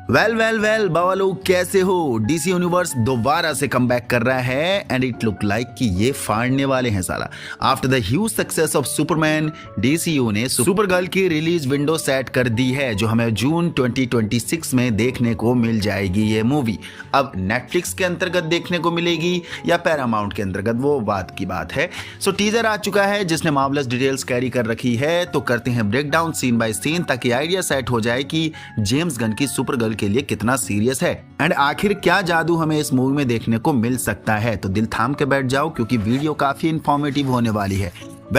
Well बाबा लोग कैसे हो। डीसी यूनिवर्स दोबारा से कमबैक कर रहा है एंड इट लुक लाइक कि ये फाड़ने वाले हैं साला। After the huge success of Superman, DCU ने सुपरगर्ल की रिलीज विंडो सेट कर दी है, जो हमें जून 2026 में देखने को मिल जाएगी। ये मूवी अब नेटफ्लिक्स के अंतर्गत देखने को मिलेगी या पैरामाउंट के अंतर्गत, वो बात की बात है। सो टीजर आ चुका है जिसने मार्वलस डिटेल्स कैरी कर रखी है, तो करते हैं break down scene by scene ताकि आइडिया सेट हो जाए कि जेम्स गन की सुपरगर्ल के लिए कितना सीरियस है एंड आखिर क्या जादू हमें इस मूवी में देखने को मिल सकता है। तो दिल थाम के बैठ जाओ क्योंकि वीडियो काफी इंफॉर्मेटिव होने वाली है।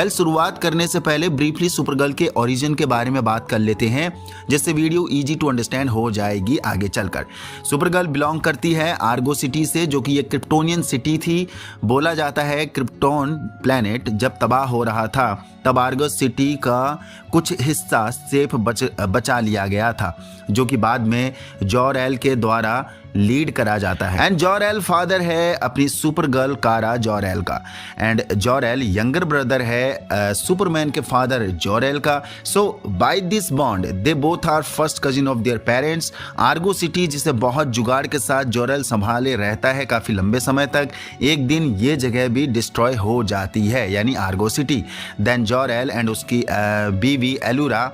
शुरुआत करने से पहले ब्रीफली सुपरगर्ल के ओरिजिन के बारे में बात कर लेते हैं, जिससे वीडियो इजी टू अंडरस्टैंड हो जाएगी आगे चलकर। सुपरगर्ल बिलोंग करती है आर्गो सिटी से, जो कि एक क्रिप्टोनियन सिटी थी। बोला जाता है क्रिप्टोन प्लैनेट जब तबाह हो रहा था तब आर्गो सिटी का कुछ हिस्सा सेफ बचा लिया गया था, जो कि बाद में जॉर-एल के द्वारा लीड करा जाता है। एंड जॉर-एल फादर है अपनी सुपरगर्ल कारा जॉर-एल का, एंड जॉर-एल यंगर ब्रदर है सुपरमैन के फादर जॉर-एल का। So by this bond they both are first cousin of their parents. Argo city, जिसे बहुत जुगाड़ के साथ जॉर-एल संभाले रहता है काफी लंबे समय तक, एक दिन ये जगह भी डिस्ट्रॉय हो जाती है, यानी Argo City. Then Jor El and उसकी बीवी एलुरा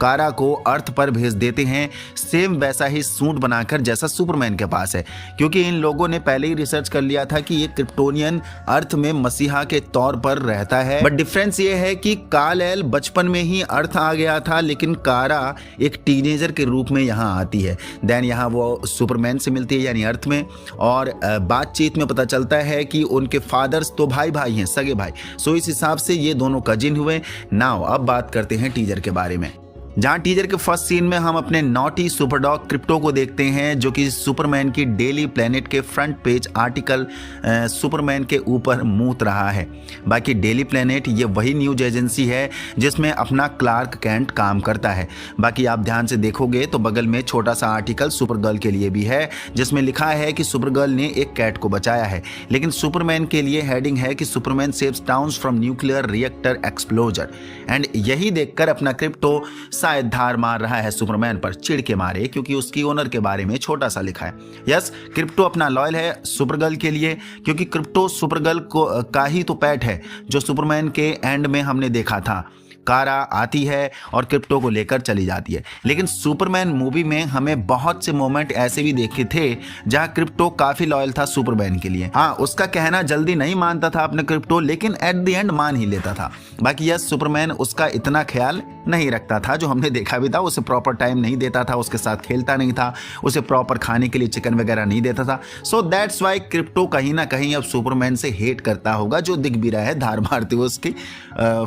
कारा को अर्थ पर भेज देते हैं, सेम वैसा ही सूट बनाकर जैसा सुपरमैन के पास है, क्योंकि इन लोगों ने पहले ही रिसर्च कर लिया था कि ये क्रिप्टोनियन अर्थ में मसीहा के तौर पर रहता है। बट डिफरेंस ये है कि काल-एल बचपन में ही अर्थ आ गया था, लेकिन कारा एक टीनेजर के रूप में यहाँ आती है। देन यहाँ वो सुपरमैन से मिलती है यानी अर्थ में, और बातचीत में पता चलता है कि उनके फादर्स तो भाई भाई हैं, सगे भाई। सो इस हिसाब से ये दोनों कजिन हुए। नाउ अब बात करते हैं टीजर के बारे में, जहां टीजर के फर्स्ट सीन में हम अपने नॉटी सुपरडॉग क्रिप्टो को देखते हैं, जो कि सुपरमैन की डेली प्लेनेट के फ्रंट पेज आर्टिकल सुपरमैन के ऊपर मूत रहा है। बाकी डेली प्लेनेट ये वही न्यूज एजेंसी है जिसमें अपना क्लार्क कैंट काम करता है। बाकी आप ध्यान से देखोगे तो बगल में छोटा सा आर्टिकल सुपरगर्ल के लिए भी है, जिसमें लिखा है कि सुपरगर्ल ने एक कैट को बचाया है, लेकिन सुपरमैन के लिए हेडिंग है कि Superman saves towns from nuclear reactor एक्सप्लोजर। And यही देखकर अपना क्रिप्टो शायद धार मार रहा है सुपरमैन पर चिढ़ के मारे, क्योंकि उसकी ओनर के बारे में छोटा सा लिखा है। यस, क्रिप्टो अपना लॉयल है सुपरगर्ल के लिए, क्योंकि क्रिप्टो सुपरगर्ल का ही तो पेट है, जो सुपरमैन के एंड में हमने देखा था। कारा आती है और क्रिप्टो को लेकर चली जाती है, लेकिन सुपरमैन मूवी में हमें बहुत से मोमेंट ऐसे भी देखे थे जहां क्रिप्टो काफी लॉयल था सुपरमैन के लिए। हाँ, उसका कहना जल्दी नहीं मानता था अपने क्रिप्टो, लेकिन एट द एंड मान ही लेता था। बाकी यस, सुपरमैन उसका इतना ख्याल नहीं रखता था, जो हमने देखा भी था। उसे प्रॉपर टाइम नहीं देता था, उसके साथ खेलता नहीं था, उसे प्रॉपर खाने के लिए चिकन वगैरह नहीं देता था। सो दैट्स वाई क्रिप्टो कहीं ना कहीं अब सुपरमैन से हेट करता होगा, जो दिख भी रहा है धार मारते हुए उसकी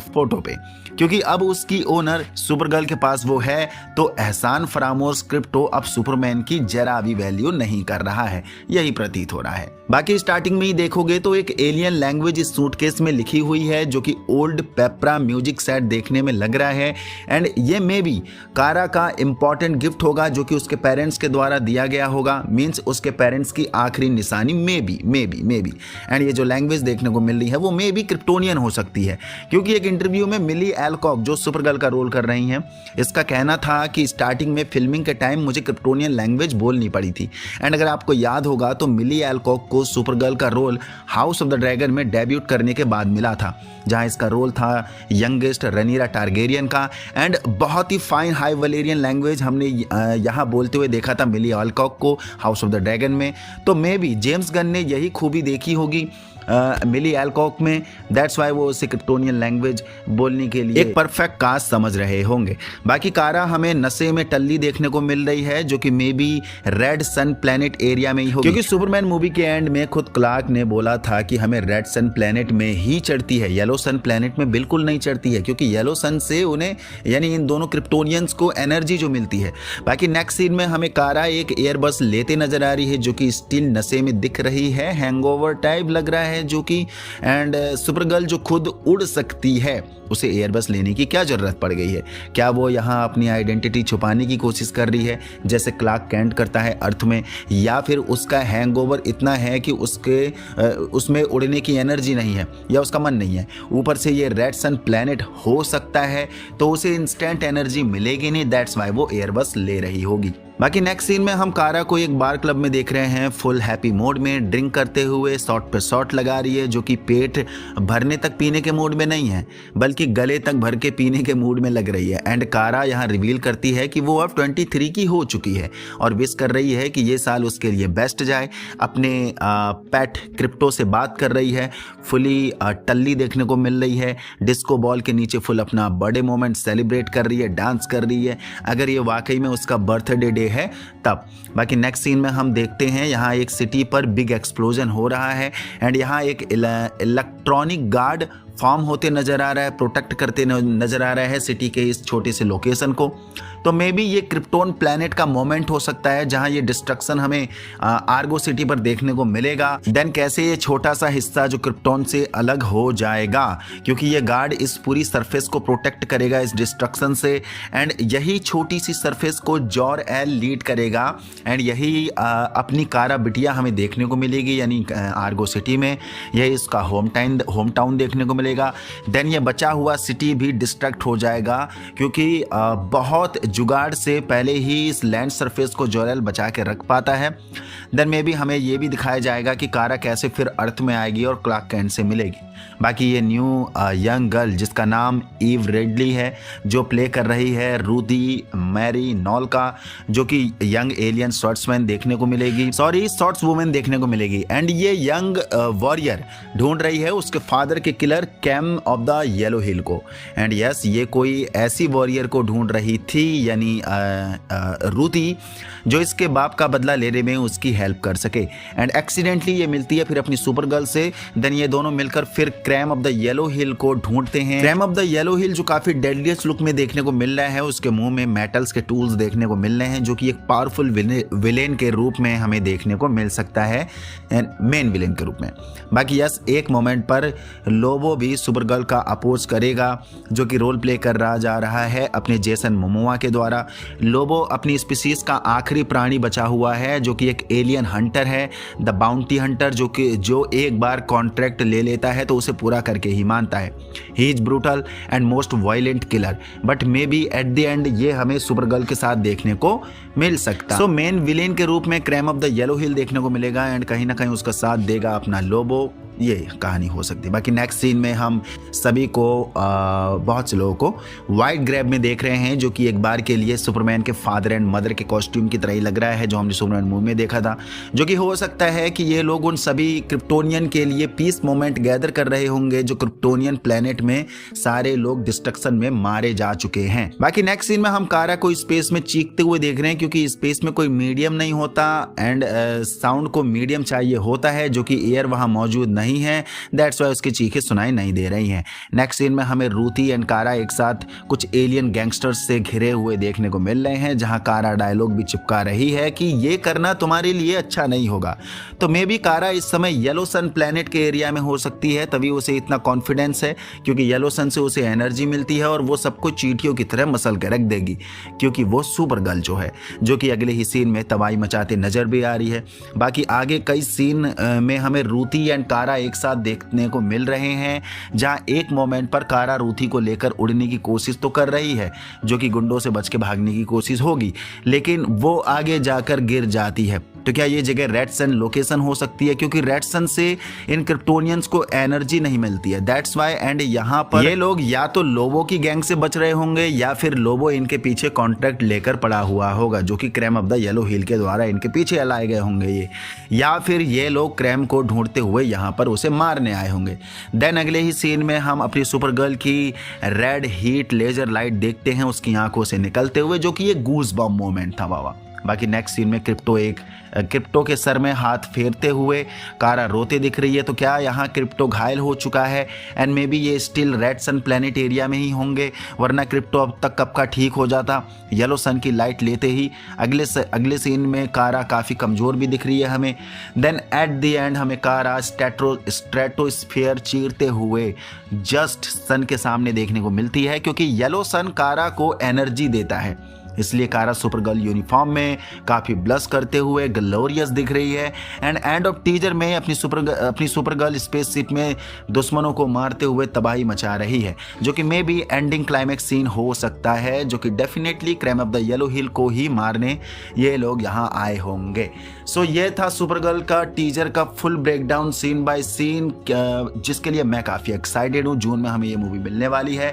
फोटो पे, क्योंकि अब उसकी ओनर सुपरगर्ल के पास वो है, तो एहसान फरामोश क्रिप्टो अब सुपरमैन की जरा भी वैल्यू नहीं कर रहा है, यही प्रतीत हो रहा है। बाकी स्टार्टिंग में ही देखोगे तो एक एलियन लैंग्वेज इस सूटकेस में लिखी हुई है, जो कि ओल्ड पेपरा म्यूजिक सेट देखने में लग रहा है। एंड ये मे बी कारा का इंपॉर्टेंट गिफ्ट होगा, जो कि उसके पेरेंट्स के द्वारा दिया गया होगा, मींस उसके पेरेंट्स की आखिरी निशानी मे बी। एंड ये जो लैंग्वेज देखने को मिल रही है वो मे बी क्रिप्टोनियन हो सकती है, क्योंकि एक इंटरव्यू में मिली एल्कॉक, जो सुपरगर्ल का रोल कर रही हैं, इसका कहना था कि स्टार्टिंग में फिल्मिंग के टाइम मुझे क्रिप्टोनियन लैंग्वेज बोलनी पड़ी थी। एंड अगर आपको याद होगा तो मिली एल्कॉक को सुपरगर्ल का role House of the Dragon में डेब्यूट करने के बाद मिला था, जहां इसका रोल था यंगेस्ट रनीरा टारगेरियन का। एंड बहुत ही फाइन हाई वलेरियन लैंग्वेज हमने यहाँ बोलते हुए देखा था मिली एल्कॉक को हाउस ऑफ द ड्रैगन में। तो मे बी जेम्स गन ने यही खूबी देखी होगी मिली एल्कॉक में, दैट्स वाई वो उसे क्रिप्टोनियन लैंग्वेज बोलने के लिए एक परफेक्ट कास्ट समझ रहे होंगे। बाकी कारा हमें नशे में टल्ली देखने को मिल रही है, जो कि may be red sun planet area में ही होगी, क्योंकि सुपरमैन मूवी के एंड में खुद क्लार्क ने बोला था कि हमें रेड सन प्लैनेट में ही चढ़ती है, येलो सन प्लैनेट में बिल्कुल नहीं चढ़ती है, क्योंकि येलो सन से उन्हें यानी इन दोनों क्रिप्टोनियंस को एनर्जी जो मिलती है। बाकी नेक्स्ट सीन में हमें कारा एक एयरबस लेते नजर आ रही है, जो कि स्टिल नशे में दिख रही है, हैंगओवर टाइप लग रहा है, जो कि एंड सुपरगर्ल जो खुद उड़ सकती है, उसे एयरबस लेने की क्या जरूरत पड़ गई है? क्या वो यहाँ अपनी आइडेंटिटी छुपाने की कोशिश कर रही है जैसे क्लार्क कैंट करता है अर्थ में, या फिर उसका हैंगओवर इतना है कि उसमें उड़ने की एनर्जी नहीं है या उसका मन नहीं है? ऊपर से ये रेड सन प्लैनेट हो सकता है, तो उसे इंस्टेंट एनर्जी मिलेगी नहीं, दैट्स वाई वो एयरबस ले रही होगी। बाकी नेक्स्ट सीन में हम कारा को एक बार क्लब में देख रहे हैं, फुल हैप्पी मोड में ड्रिंक करते हुए शॉट पे शॉट लगा रही है, जो कि पेट भरने तक पीने के मूड में नहीं है बल्कि गले तक भर के पीने के मूड में लग रही है। एंड कारा यहाँ रिवील करती है कि वो अब 23 की हो चुकी है और विश कर रही है कि ये साल उसके लिए बेस्ट जाए। अपने पेट क्रिप्टो से बात कर रही है, फुली टल्ली देखने को मिल रही है, डिस्को बॉल के नीचे फुल अपना बर्थडे मोमेंट सेलिब्रेट कर रही है, डांस कर रही है, अगर ये वाकई में उसका बर्थडे डे है तब। बाकी नेक्स्ट सीन में हम देखते हैं यहाँ एक सिटी पर बिग एक्सप्लोजन हो रहा है एंड यहाँ एक इलेक्ट्रॉनिक गार्ड फॉर्म होते नजर आ रहा है, प्रोटेक्ट करते नजर आ रहा है सिटी के इस छोटे से लोकेशन को। तो मे बी ये क्रिप्टोन प्लैनेट का मोमेंट हो सकता है जहां ये डिस्ट्रक्शन हमें आर्गो सिटी पर देखने को मिलेगा। देन कैसे ये छोटा सा हिस्सा जो क्रिप्टोन से अलग हो जाएगा, क्योंकि ये गार्ड इस पूरी सरफेस को प्रोटेक्ट करेगा इस डिस्ट्रक्शन से एंड यही छोटी सी सरफेस को जॉर-एल लीड करेगा एंड यही अपनी कारा बिटिया हमें देखने को मिलेगी, यानी आर्गो सिटी में यही इसका होम टाउन देखने को मिलेगा। देन ये बचा हुआ सिटी भी डिस्ट्रैक्ट हो जाएगा क्योंकि बहुत जुगाड़ से पहले ही इस लैंड सरफेस को जॉर-एल बचा के रख पाता है। देन मे भी हमें ये भी दिखाया जाएगा कि कारा कैसे फिर अर्थ में आएगी और क्लार्क कैंट से मिलेगी। बाकी ये न्यू यंग गर्ल जिसका नाम ईव रेडली है, जो प्ले कर रही है रूदी मैरी नॉल्का, जो कि यंग एलियन शॉर्ट्समैन देखने को मिलेगी, शॉर्ट्स वुमेन देखने को मिलेगी। एंड ये यंग वॉरियर ढूंढ रही है उसके फादर के killer Krem of the Yellow Hill को। एंड यस, ये कोई ऐसी वॉरियर को ढूंढ रही थी, यानी रूदी, जो इसके बाप का बदला लेने में उसकी हेल्प कर सके। एंड एक्सीडेंटली ये मिलती है फिर अपनी सुपर गर्ल से। देन ये दोनों मिलकर फिर cram of the Yellow Hill को ढूंढते हैं। क्रैम ऑफ द येलो हिल जो काफी डेडलिएस्ट लुक में देखने को मिल रहा है, उसके मुंह में मेटल्स के टूल्स देखने को मिल रहे हैं, जो कि एक पावरफुल विलेन के रूप में हमें देखने को मिल सकता है, मेन विलेन के रूप में। बाकी यस, एक मोमेंट पर लोबो भी सुपर गर्ल का अपोज करेगा, जो कि रोल प्ले कर रहा जा रहा है अपने जेसन मोमोआ के द्वारा। लोबो अपनी स्पीसीज का आखिरी प्राणी बचा हुआ है, जो कि एक एलियन हंटर है, द बाउंटी हंटर, जो एक बार कॉन्ट्रैक्ट ले लेता है तो उसे पूरा करके ही मानता है। He is brutal and most violent killer, but may be at the end ये हमें सुपर गर्ल के साथ देखने को मिल सकता है। सो मेन विलेन के रूप में क्रैम ऑफ द येलो हिल देखने को मिलेगा एंड कहीं ना कहीं उसका साथ देगा अपना लोबो। ये कहानी हो सकती है। बाकी नेक्स्ट सीन में हम सभी को बहुत से लोगों को वाइट ग्रैब में देख रहे हैं, जो कि एक बार के लिए सुपरमैन के फादर एंड मदर के कॉस्ट्यूम की तरह ही लग रहा है, जो हमने सुपरमैन मूवी में देखा था। जो कि हो सकता है कि ये लोग उन सभी क्रिप्टोनियन के लिए पीस मोमेंट गैदर कर रहे होंगे, जो क्रिप्टोनियन प्लेनेट में सारे लोग डिस्ट्रक्शन में मारे जा चुके हैं। बाकी नेक्स्ट सीन में हम कारा को स्पेस में चीखते हुए देख रहे हैं, क्योंकि स्पेस में कोई मीडियम नहीं होता एंड साउंड को मीडियम चाहिए होता है, जो कि एयर वहां मौजूद नहीं है। दैट्स वाई उसकी चीखें सुनाई नहीं दे रही हैं। नेक्स्ट सीन में हमें रूथी एंड कारा एक साथ कुछ एलियन गैंगस्टर्स से घिरे हुए देखने को मिल रहे हैं, जहां कारा डायलॉग भी चिपका रही है कि ये करना तुम्हारे लिए अच्छा नहीं होगा। तो मे बी कारा इस समय येलो सन प्लेनेट के एरिया में हो सकती है, तभी उसे इतना कॉन्फिडेंस है, क्योंकि येलो सन से उसे एनर्जी मिलती है और वो सबको चींटियों की तरह मसल के रख देगी, क्योंकि वो सुपर गर्ल जो है, जो कि अगले ही सीन में तबाही मचाते नजर भी आ रही है। बाकी आगे कई सीन में हमें रूथी एंड कारा एक साथ देखने को मिल रहे हैं, जहां एक मोमेंट पर कारा रूथी को लेकर उड़ने की कोशिश तो कर रही है, जो कि गुंडों से बच के भागने की कोशिश होगी, लेकिन वो आगे जाकर गिर जाती है। तो क्या ये जगह रेड सन लोकेशन हो सकती है, क्योंकि रेड सन से इन क्रिप्टोनियंस को एनर्जी नहीं मिलती है। दैट्स वाई एंड यहाँ पर ये लोग या तो लोबो की गैंग से बच रहे होंगे, या फिर लोबो इनके पीछे कॉन्ट्रैक्ट लेकर पड़ा हुआ होगा, जो कि क्रैम ऑफ द येलो हिल के द्वारा इनके पीछे लाए गए होंगे ये, या फिर ये लोग क्रैम को ढूंढते हुए यहाँ पर उसे मारने आए होंगे। देन अगले ही सीन में हम अपनी सुपर गर्ल की रेड हीट लेजर लाइट देखते हैं उसकी आंखों से निकलते हुए, जो कि ये गूज बम मोमेंट था बाबा। बाकी नेक्स्ट सीन में क्रिप्टो के सर में हाथ फेरते हुए कारा रोते दिख रही है। तो क्या यहाँ क्रिप्टो घायल हो चुका है एंड मे बी ये still red sun planet area में ही होंगे, वरना क्रिप्टो अब तक कब का ठीक हो जाता येलो सन की लाइट लेते ही। अगले सीन में कारा काफ़ी कमज़ोर भी दिख रही है हमें। देन एट द एंड हमें कारा स्ट्रेटोस्फीयर चीरते हुए जस्ट सन के सामने देखने को मिलती है, क्योंकि येलो सन कारा को एनर्जी देता है, इसलिए कारा सुपर गर्ल यूनिफॉर्म में काफ़ी ब्लश करते हुए ग्लोरियस दिख रही है। एंड एंड ऑफ टीजर में अपनी सुपर गर्ल स्पेसशिप में दुश्मनों को मारते हुए तबाही मचा रही है, जो कि मे बी एंडिंग क्लाइमैक्स सीन हो सकता है, जो कि definitely Krem of the Yellow Hill को ही मारने ये लोग यहाँ आए होंगे। सो ये था सुपर गर्ल का टीजर का full breakdown scene by scene, जिसके लिए मैं काफ़ी एक्साइटेड हूँ। जून में हमें ये मूवी मिलने वाली है।